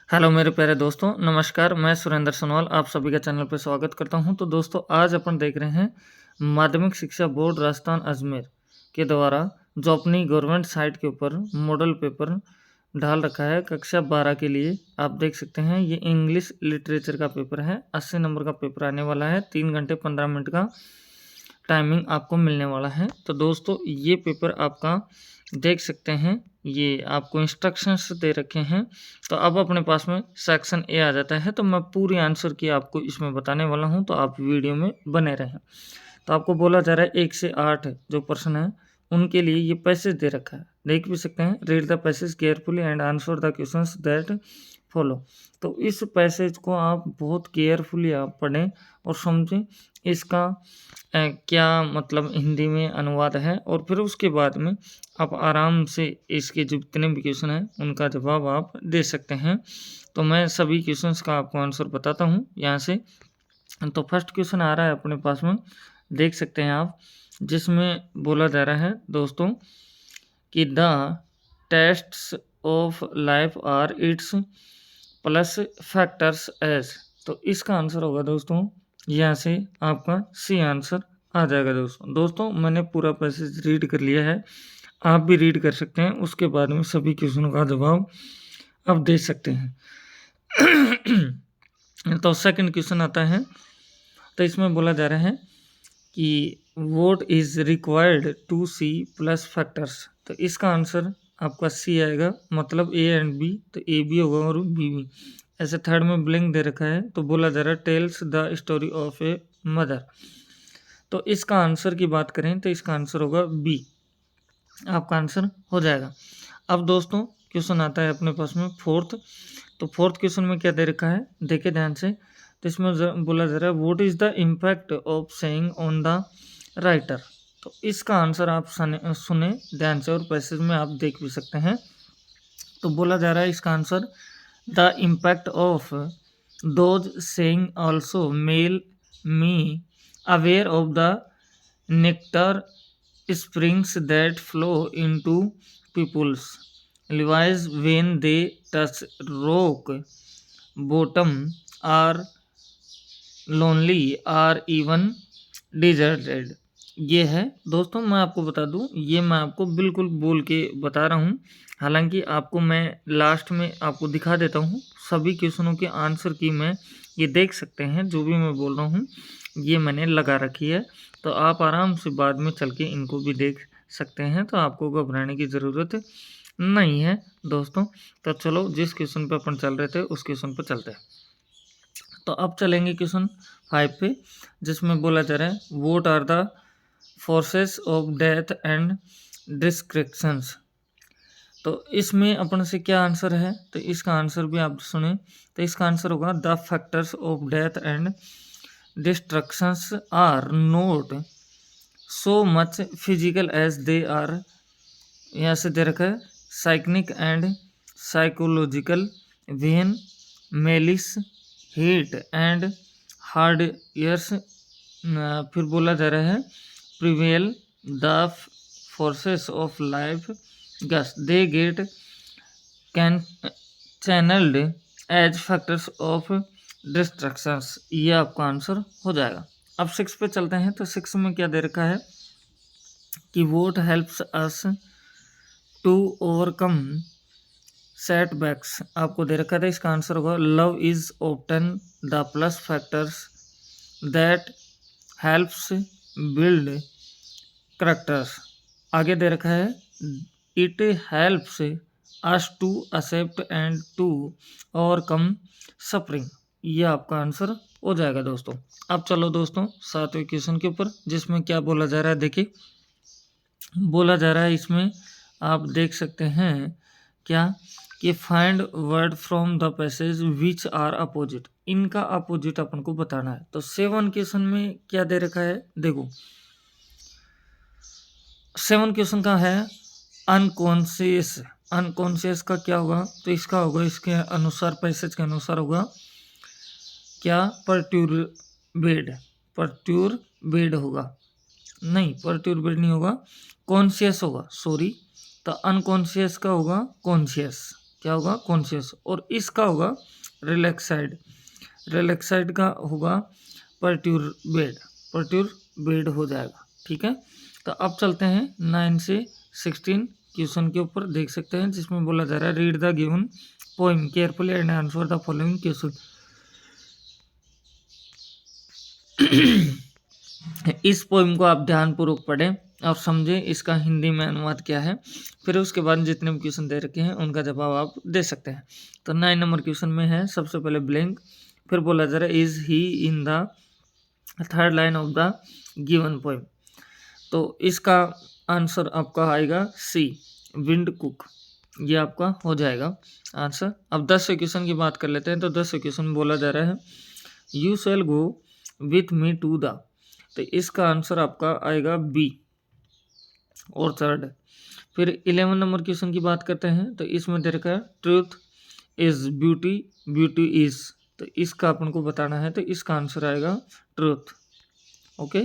Hello मेरे प्यारे दोस्तों, नमस्कार। मैं सुरेंद्र सोनवाल आप सभी का चैनल पे स्वागत करता हूं। तो दोस्तों आज अपन देख रहे हैं माध्यमिक शिक्षा बोर्ड राजस्थान अजमेर के द्वारा जो अपनी गवर्नमेंट साइट के ऊपर मॉडल पेपर डाल रखा है कक्षा 12 के लिए। आप देख सकते हैं ये इंग्लिश लिटरेचर का पेपर है। 80 नंबर का पेपर आने वाला है। 3 घंटे 15 मिनट का टाइमिंग आपको मिलने वाला है। तो दोस्तों ये पेपर आपका देख सकते हैं, ये आपको इंस्ट्रक्शंस दे रखे हैं। तो अब अपने पास में सेक्शन ए आ जाता है। तो मैं पूरी आंसर की आपको इसमें बताने वाला हूं, तो आप वीडियो में बने रहें। तो आपको बोला जा रहा है 1 से 8 जो प्रश्न है उनके लिए ये पैसेज दे रखा है, देख भी सकते हैं। Read the passage carefully and answer the questions that follow. तो इस पैसेज को आप बहुत केयरफुली आप पढ़ें और समझें इसका क्या मतलब हिंदी में अनुवाद है, और फिर उसके बाद में आप आराम से इसके जो जितने भी क्वेश्चन हैं उनका जवाब आप दे सकते हैं। तो मैं सभी क्वेश्चंस का आपको आंसर बताता हूँ यहाँ से। तो फर्स्ट क्वेश्चन आ रहा है अपने पास में, देख सकते हैं आप, जिसमें बोला जा रहा है दोस्तों कि the tests of life are its plus factors as. तो इसका आंसर होगा दोस्तों यहाँ से आपका सी आंसर आ जाएगा। दोस्तों मैंने पूरा पैसेज रीड कर लिया है, आप भी रीड कर सकते हैं। उसके बाद में सभी क्वेश्चनों का जवाब आप दे सकते हैं। तो सेकंड क्वेश्चन आता है। तो इसमें बोला जा रहा है कि what is required to see plus factors. तो इसका आंसर आपका सी आएगा, मतलब ए एंड बी। तो ए भी होगा और बी भी। ऐसे थर्ड में ब्लैंक दे रखा है, तो बोला जा रहा है tells the story of a mother. तो इसका आंसर की बात करें तो इसका आंसर होगा बी, आपका आंसर हो जाएगा। अब दोस्तों क्वेश्चन आता है अपने पास में फोर्थ। तो फोर्थ क्वेश्चन में क्या दे रखा है, देखिए ध्यान से। तो इसमें बोला जा रहा है what is the impact of saying on the writer. तो इसका आंसर आप सुने ध्यान से, और पैसेज में आप देख भी सकते हैं। तो बोला जा रहा है इसका answer the impact of those saying also mail me aware of the nectar springs that flow into people's lives when they touch rock bottom or lonely or even deserted। ये है दोस्तों, मैं आपको बता दूं, ये मैं आपको बिल्कुल बोल के बता रहा हूँ। हालांकि आपको मैं लास्ट में आपको दिखा देता हूँ सभी क्वेश्चनों के आंसर की। मैं ये देख सकते हैं जो भी मैं बोल रहा हूँ ये मैंने लगा रखी है। तो आप आराम से बाद में चल के इनको भी देख सकते हैं। तो आपको घबराने की ज़रूरत नहीं है दोस्तों। तो चलो जिस क्वेश्चन पे अपन चल रहे थे उस क्वेश्चन पे चलते हैं। तो अब चलेंगे क्वेश्चन 5 पे, जिसमें बोला जा रहा है what are the forces of death and descriptions. तो इसमें अपन से क्या आंसर है, तो इसका आंसर भी आप सुने। तो इसका आंसर होगा the factors of death and destructions are not so much physical as they are, यहाँ से दे रखा है psychic and psychological, when malice heat and hard years. फिर बोला जा रहा है prevail the forces of life guess they get can channelled as factors of destructions. ये आपका आंसर हो जाएगा। अब 6 पे चलते हैं। तो 6 में क्या दे रखा है कि what helps us to overcome setbacks. आपको दे रखा था, इसका आंसर होगा love is often the plus factors that helps build characters. आगे दे रखा है it helps us to accept and to overcome suffering. ये आपका आंसर हो जाएगा दोस्तों। अब चलो दोस्तों 7वें क्वेश्चन के ऊपर, जिसमें क्या बोला जा रहा है। देखिए बोला जा रहा है इसमें आप देख सकते हैं क्या कि find word from the passage which are opposite. इनका अपोजिट अपन को बताना है। तो 7 क्वेश्चन में क्या दे रखा है, देखो 7 क्वेश्चन का है अनकॉन्शियस। अनकॉन्शियस का क्या होगा, तो इसका होगा, इसके अनुसार पैसेज के अनुसार होगा क्या, परट्यूरबेड। परट्यूरबेड होगा, नहीं परट्यूरबेड नहीं होगा, कॉन्शियस होगा, सॉरी। तो अनकॉन्शियस का होगा कॉन्शियस, क्या होगा, कॉन्शियस। और इसका होगा रिलैक्साइड, रिलैक्साइड का होगा पर्ट्यूर्बेड हो जाएगा। ठीक है, तो अब चलते हैं 9 से 16 क्वेश्चन के ऊपर, देख सकते हैं, जिसमें बोला जा रहा है read the given poem carefully and answer the following question. इस पोइम को आप ध्यानपूर्वक पढ़ें और समझें इसका हिंदी में अनुवाद क्या है, फिर उसके बाद जितने भी क्वेश्चन दे रखे हैं उनका जवाब आप दे सकते हैं। तो 9 नंबर क्वेश्चन में है सबसे पहले ब्लैंक, फिर बोला जा रहा है is he in the third line of the given poem. तो इसका आंसर आपका आएगा सी, विंड कुक, ये आपका हो जाएगा आंसर। अब 10वें क्वेश्चन की बात कर लेते हैं। तो 10वें क्वेश्चन बोला जा रहा है you shall go with me to the, तो इसका आंसर आपका आएगा बी, ऑर्चर्ड। फिर 11 नंबर क्वेश्चन की बात करते हैं। तो इसमें दे रखा है truth is beauty, beauty is, तो इसका अपन को बताना है, तो इसका आंसर आएगा ट्रूथ। ओके,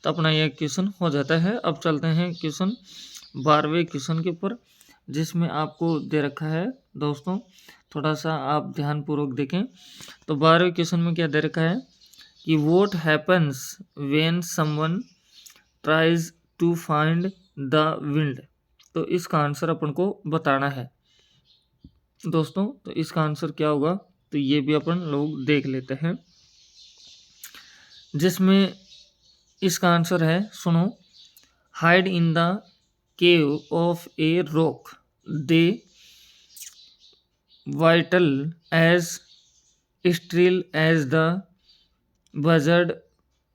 तो अपना यह क्वेश्चन हो जाता है। अब चलते हैं क्वेश्चन 12वें क्वेश्चन के ऊपर, जिसमें आपको दे रखा है दोस्तों, थोड़ा सा आप ध्यानपूर्वक देखें। तो 12वें क्वेश्चन में क्या दे रखा है कि what happens when someone tries to find the wind, तो इसका आंसर अपन को बताना है दोस्तों। तो इसका आंसर क्या होगा, तो ये भी अपन लोग देख लेते हैं, जिसमें इसका आंसर है, सुनो, hide in the cave of a rock, they vital as sterile as the buzzard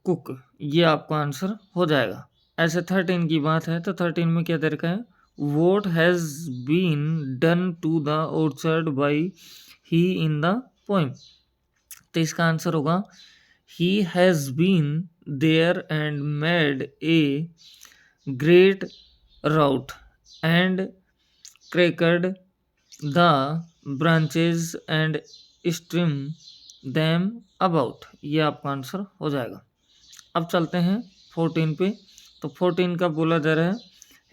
cook, ये आपका आंसर हो जाएगा। ऐसे 13 की बात है, तो 13 में क्या दे रखा है, what has been done to the orchard by he in the poem, तो इसका आंसर होगा he has been there and made a great rout and cracked the branches and stream them about, ये आपका आंसर हो जाएगा। अब चलते हैं 14 पे। तो 14 का बोला जा रहा है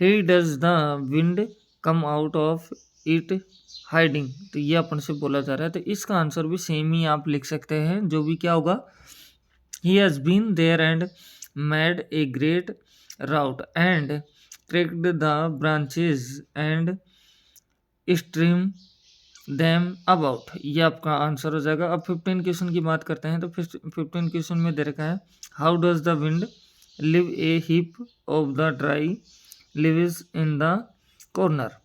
he does the wind come out of it hiding, तो ये अपन से बोला जा रहा है, तो इसका आंसर भी सेम ही आप लिख सकते हैं, जो भी क्या होगा, he has been there and made a great rout and cracked the branches and stream them about, ये आपका आंसर हो जाएगा। अब 15 क्वेश्चन की बात करते हैं। तो 15 क्वेश्चन में दे रखा है how does the wind leave a heap of the dry leaves in the corner,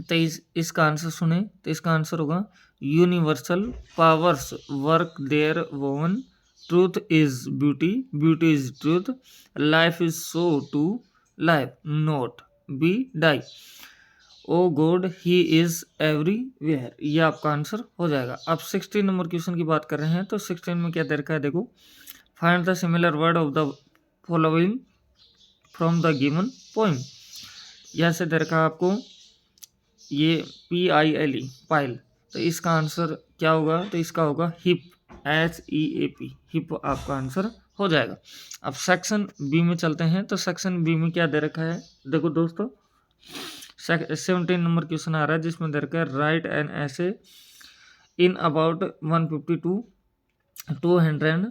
तो इसका आंसर सुने, तो इसका आंसर होगा universal powers work there woven, truth is beauty, beauty is truth, life is so to life not be die, O God he is everywhere, ये आपका answer हो जाएगा। अब 16 नंबर क्वेश्चन की बात कर रहे हैं। तो 16 में क्या दे रखा है, देखो, find the similar word of the following from the given poem, यहाँ से दे रखा है आपको ये PILE पाइल, तो इसका आंसर क्या होगा, तो इसका होगा हिप, HEAP, हिप आपका आंसर हो जाएगा। अब सेक्शन बी में चलते हैं। तो सेक्शन बी में क्या दे रखा है, देखो दोस्तों, 17 नंबर क्वेश्चन आ रहा है, जिसमें दे रखा है राइट एन ऐसे इन about 150 to 200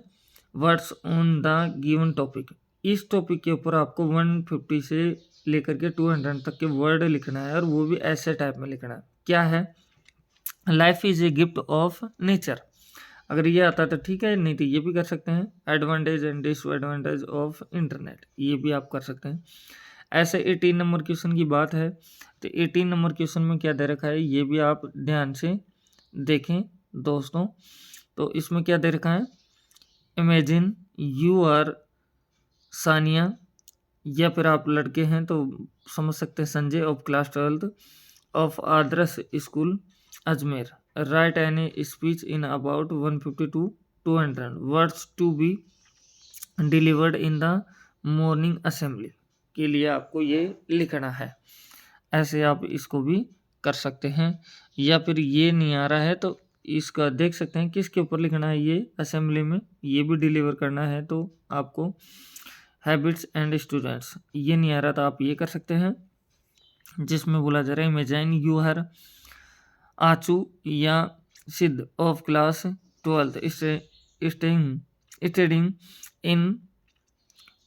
words on the given topic, इस टॉपिक के ऊपर आपको 150 से लेकर के 200 तक के वर्ड लिखना है, और वो भी ऐसे टाइप में लिखना है। क्या है, life is a gift of nature, अगर ये आता है तो ठीक है, नहीं तो ये भी कर सकते हैं। Advantage and disadvantage of internet, ये भी आप कर सकते हैं। ऐसे 18 नंबर क्वेश्चन की बात है। तो 18 नंबर क्वेश्चन में क्या दे रखा है, ये भी आप ध्यान से देखें दोस्तों। तो इसमें क्या दे रखा है, इमेजिन यू आर सानिया, या फिर आप लड़के हैं तो समझ सकते हैं Sanjay, of class 12 of Adarsh school Ajmer, right an speech in about 150 to 200 words to be delivered in the morning assembly, के लिए आपको ये लिखना है। ऐसे आप इसको भी कर सकते हैं, या फिर ये नहीं आ रहा है तो इसका देख सकते हैं किसके ऊपर लिखना है, ये असेंबली में ये भी डिलीवर करना है, तो आपको हैबिट्स एंड स्टूडेंट्स, ये नहीं आ रहा तो आप ये कर सकते हैं, जिसमें बोला जा रहा है इमेजिन यू आर आचू या Siddh of class 12th studying in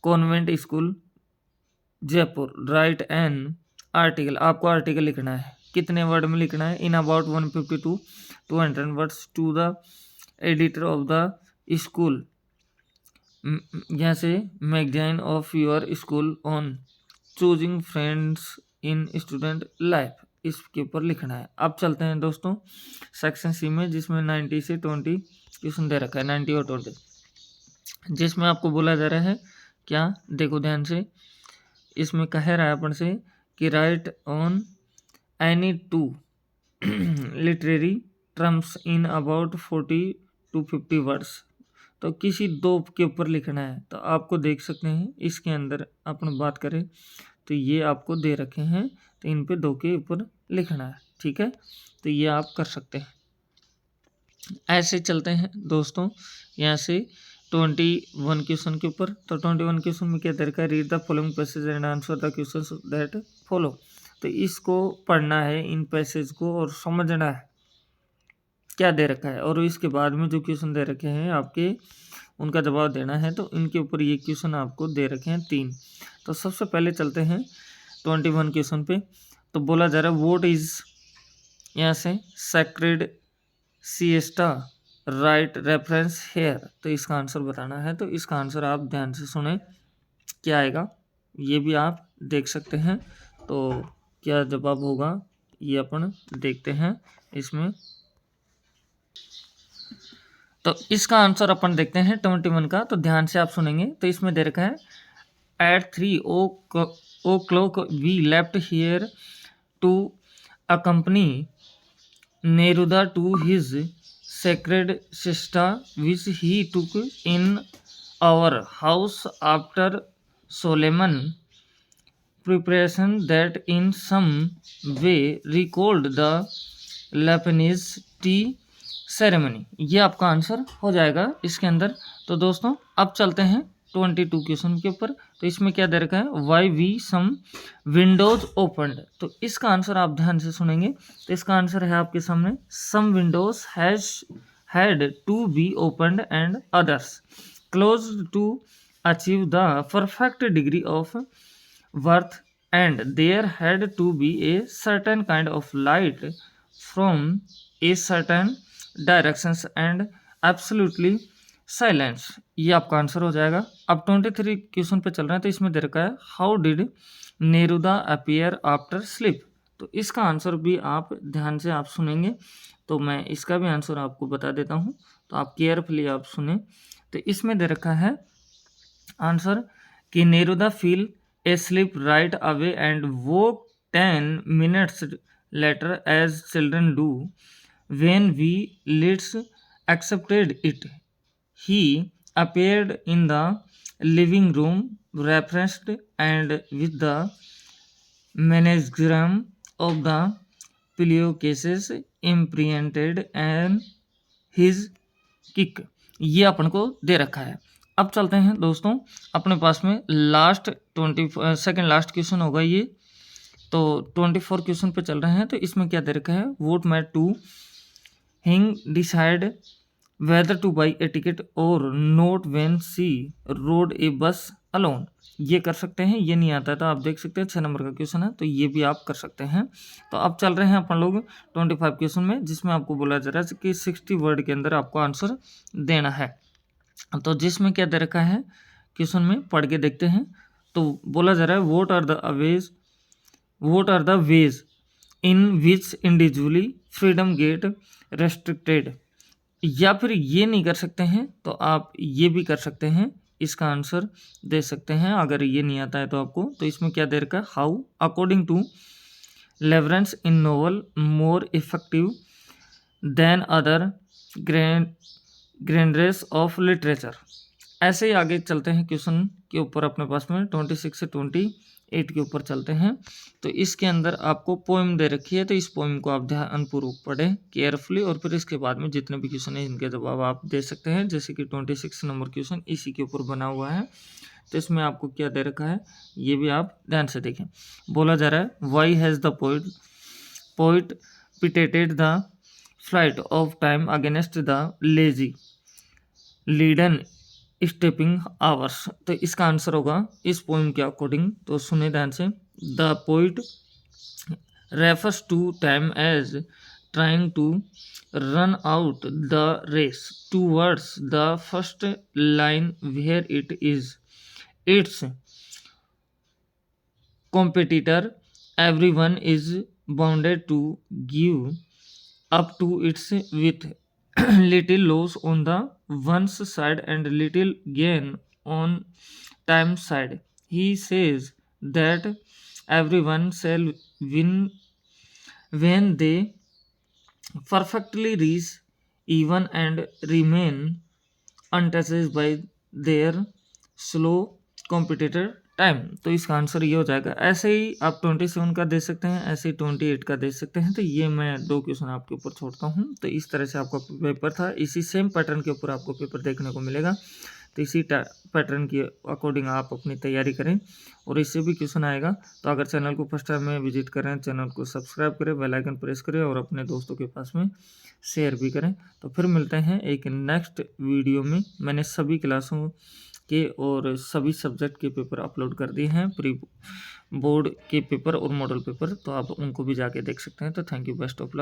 convent school Jaipur. Right an article, आपको आर्टिकल लिखना है, कितने वर्ड में लिखना है? In about 150 to 200 words to the editor of the school, यहाँ से magazine of your school on choosing friends in student life, इसके ऊपर लिखना है। अब चलते हैं दोस्तों सेक्शन सी में, जिसमें 90 से 20 क्वेश्चन दे रखा है, 90 और 20, जिसमें आपको बोला जा रहा है क्या, देखो ध्यान से, इसमें कह रहा है अपन से कि right on any two literary terms in about 40 to 50 words, तो किसी दो के ऊपर लिखना है। तो आपको देख सकते हैं इसके अंदर अपन बात करें तो ये आपको दे रखे हैं, तो इन पे दो के ऊपर लिखना है, ठीक है। तो ये आप कर सकते हैं। ऐसे चलते हैं दोस्तों यहाँ से 21 क्वेश्चन के ऊपर। तो 21 क्वेश्चन में क्या दे रखा है? Read the following passage and answer the questions that follow. तो इसको पढ़ना है, इन पैसेज को, और समझना है क्या दे रखा है, और इसके बाद में जो क्वेश्चन दे रखे हैं आपके, उनका जवाब देना है। तो इनके ऊपर ये क्वेश्चन आपको दे रखे हैं 3। तो सबसे पहले चलते हैं 21 क्वेश्चन पे। तो बोला जा रहा है व्हाट इज, यहाँ से sacred siesta, right reference here. तो इसका आंसर बताना है। तो इसका आंसर आप ध्यान से सुने, क्या आएगा ये भी आप देख सकते हैं। तो क्या जवाब होगा ये अपन देखते हैं इसमें। तो इसका आंसर अपन देखते हैं 21 का। तो ध्यान से आप सुनेंगे। तो इसमें दे रखा है at 3 o'clock we left here to accompany Neruda to his sacred siesta which he took in our house after solemn preparation that in some way recalled the Lebanese tea ceremony। ये आपका आंसर हो जाएगा इसके अंदर। तो दोस्तों अब चलते हैं 22 क्वेश्चन के ऊपर। तो इसमें क्या दे रखा है? Why we some windows opened. तो इसका आंसर आप ध्यान से सुनेंगे। तो इसका आंसर है आपके सामने, some windows had to be opened and others closed to achieve the perfect degree of worth and there had to be a certain kind of light from a certain directions and absolutely silence. ये आपका answer हो जाएगा। अब 23 question पे चल रहे हैं। तो इसमें दे रखा है how did Neruda appear after sleep. तो इसका आंसर भी आप ध्यान से आप सुनेंगे। तो मैं इसका भी आंसर आपको बता देता हूँ, तो आप केयरफुली आप सुने। तो इसमें दे रखा है आंसर कि Neruda fell asleep right away and woke 10 minutes later as children do when we least accepted it. He appeared in the living room, referenced and with the managram of the pillowcases imprinted and his kick। ये अपन को दे रखा है। अब चलते हैं दोस्तों अपने पास में लास्ट 22nd लास्ट क्वेश्चन होगा ये। तो 24 क्वेश्चन पे चल रहे हैं। तो इसमें क्या दे रखा है? वोट मैट टू हिंग decide whether two by A ticket और नोट व्हेन सी रोड ए बस अलोन। ये कर सकते हैं, ये नहीं आता है तो आप देख सकते हैं 6 नंबर का क्वेश्चन है, तो ये भी आप कर सकते हैं। तो अब चल रहे हैं अपन लोग 25 क्वेश्चन में, जिसमें आपको बोला जा रहा है कि 60 वर्ड के अंदर आपको आंसर देना है। तो जिसमें क्या दे रखा है क्वेश्चन में, पढ़ के देखते हैं। तो बोला जा रहा है what are the ways in which individually freedom get restricted. या फिर ये नहीं कर सकते हैं तो आप ये भी कर सकते हैं, इसका आंसर दे सकते हैं अगर ये नहीं आता है तो आपको। तो इसमें क्या दे रखा है? How according to Lawrence in novel more effective than other grandeurs of literature. ऐसे ही आगे चलते हैं क्वेश्चन के ऊपर अपने पास में 26 से 28 के ऊपर चलते हैं। तो इसके अंदर आपको पोएम दे रखी है, तो इस पोएम को आप ध्यानपूर्वक पढ़ें केयरफुली, और फिर इसके बाद में जितने भी क्वेश्चन हैं इनके जवाब आप दे सकते हैं। जैसे कि 26 नंबर क्वेश्चन इसी के ऊपर बना हुआ है। तो इसमें आपको क्या दे रखा है ये भी आप ध्यान से देखें। बोला जा रहा है why has the poet competited the flight of time against the lazy leaden stepping hours। तो इसका आंसर होगा इस पोइम के अकॉर्डिंग, तो सुने ध्यान से। The poet refers to time as trying to run out the race towards the first line where it is its competitor। Everyone is bounded to give up to its with little loss on the one's side and little gain on time's side। He says that everyone shall win when they perfectly reach even and remain untouched by their slow competitor time. तो इसका answer ये हो जाएगा। ऐसे ही आप 27 का दे सकते हैं, ऐसे ही 28 का दे सकते हैं। तो ये मैं 2 क्वेश्चन आपके ऊपर छोड़ता हूँ। तो इस तरह से आपका पेपर था, इसी सेम पैटर्न के ऊपर आपको पेपर देखने को मिलेगा। तो इसी पैटर्न के अकॉर्डिंग आप अपनी तैयारी करें और इससे भी क्वेश्चन आएगा। तो अगर चैनल को फर्स्ट टाइम में विजिट करें, चैनल को सब्सक्राइब करें, बेल आइकन प्रेस करें और अपने दोस्तों के पास में शेयर भी करें। तो फिर मिलते हैं एक नेक्स्ट वीडियो में। मैंने सभी क्लासों के और सभी सब्जेक्ट के पेपर अपलोड कर दिए हैं, प्री बोर्ड के पेपर और मॉडल पेपर, तो आप उनको भी जाके देख सकते हैं। तो thank you, best of luck.